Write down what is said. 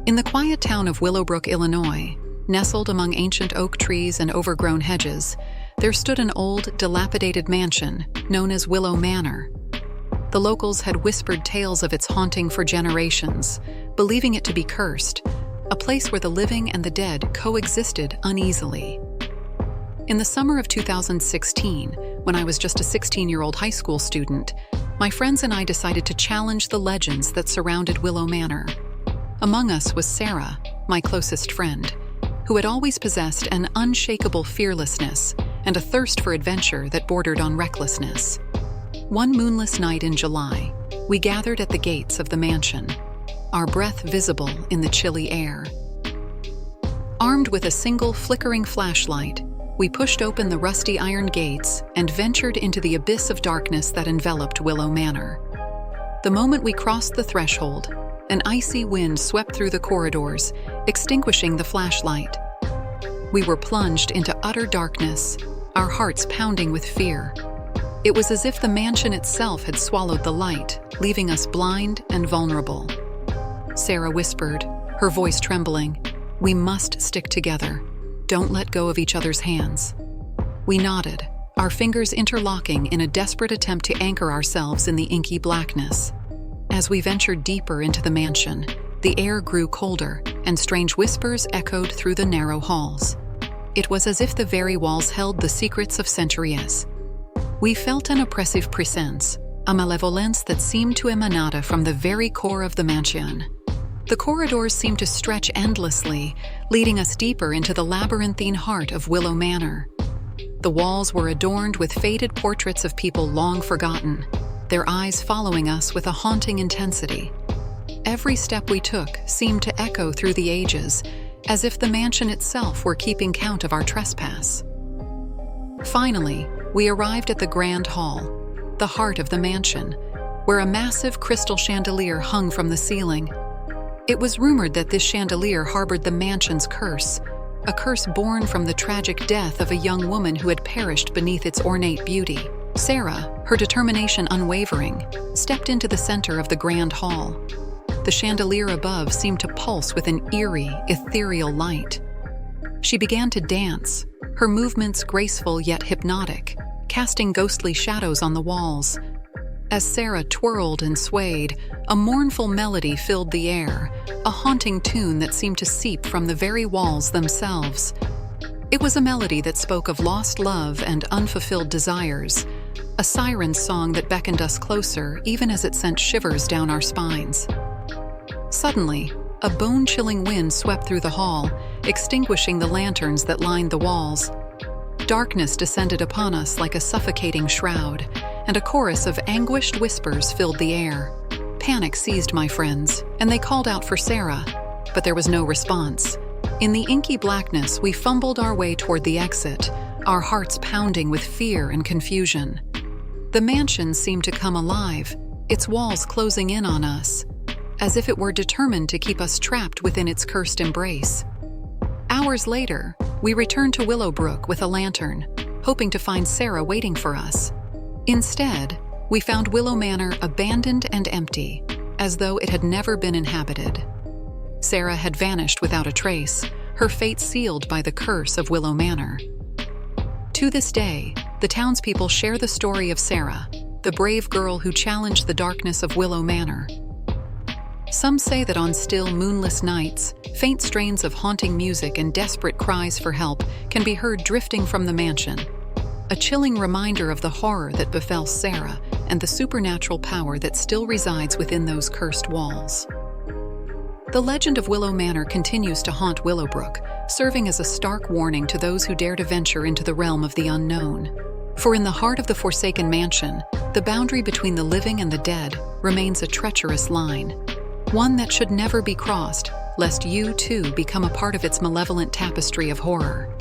In the quiet town of Willowbrook, Illinois, nestled among ancient oak trees and overgrown hedges, there stood an old, dilapidated mansion known as Willow Manor. The locals had whispered tales of its haunting for generations, believing it to be cursed, a place where the living and the dead coexisted uneasily. In the summer of 2016, when I was just a 16-year-old high school student, my friends and I decided to challenge the legends that surrounded Willow Manor. Among us was Sarah, my closest friend, who had always possessed an unshakable fearlessness and a thirst for adventure that bordered on recklessness. One moonless night in July, we gathered at the gates of the mansion, our breath visible in the chilly air. Armed with a single flickering flashlight, we pushed open the rusty iron gates and ventured into the abyss of darkness that enveloped Willow Manor. The moment we crossed the threshold, an icy wind swept through the corridors, extinguishing the flashlight. We were plunged into utter darkness, our hearts pounding with fear. It was as if the mansion itself had swallowed the light, leaving us blind and vulnerable. Sarah whispered, her voice trembling, "We must stick together. Don't let go of each other's hands." We nodded, our fingers interlocking in a desperate attempt to anchor ourselves in the inky blackness. As we ventured deeper into the mansion, the air grew colder, and strange whispers echoed through the narrow halls. It was as if the very walls held the secrets of centuries. We felt an oppressive presence, a malevolence that seemed to emanate from the very core of the mansion. The corridors seemed to stretch endlessly, leading us deeper into the labyrinthine heart of Willow Manor. The walls were adorned with faded portraits of people long forgotten, their eyes following us with a haunting intensity. Every step we took seemed to echo through the ages, as if the mansion itself were keeping count of our trespass. Finally, we arrived at the grand hall, the heart of the mansion, where a massive crystal chandelier hung from the ceiling. It was rumored that this chandelier harbored the mansion's curse, a curse born from the tragic death of a young woman who had perished beneath its ornate beauty. Sarah, her determination unwavering, stepped into the center of the grand hall. The chandelier above seemed to pulse with an eerie, ethereal light. She began to dance, her movements graceful yet hypnotic, casting ghostly shadows on the walls. As Sarah twirled and swayed, a mournful melody filled the air, a haunting tune that seemed to seep from the very walls themselves. It was a melody that spoke of lost love and unfulfilled desires, a siren song that beckoned us closer even as it sent shivers down our spines. Suddenly, a bone-chilling wind swept through the hall, extinguishing the lanterns that lined the walls. Darkness descended upon us like a suffocating shroud, and a chorus of anguished whispers filled the air. Panic seized my friends, and they called out for Sarah, but there was no response. In the inky blackness, we fumbled our way toward the exit, our hearts pounding with fear and confusion. The mansion seemed to come alive, its walls closing in on us, as if it were determined to keep us trapped within its cursed embrace. Hours later, we returned to Willowbrook with a lantern, hoping to find Sarah waiting for us. Instead, we found Willow Manor abandoned and empty, as though it had never been inhabited. Sarah had vanished without a trace, her fate sealed by the curse of Willow Manor. To this day, the townspeople share the story of Sarah, the brave girl who challenged the darkness of Willow Manor. Some say that on still, moonless nights, faint strains of haunting music and desperate cries for help can be heard drifting from the mansion, a chilling reminder of the horror that befell Sarah and the supernatural power that still resides within those cursed walls. The legend of Willow Manor continues to haunt Willowbrook, serving as a stark warning to those who dare to venture into the realm of the unknown. For in the heart of the forsaken mansion, the boundary between the living and the dead remains a treacherous line, one that should never be crossed, lest you, too, become a part of its malevolent tapestry of horror.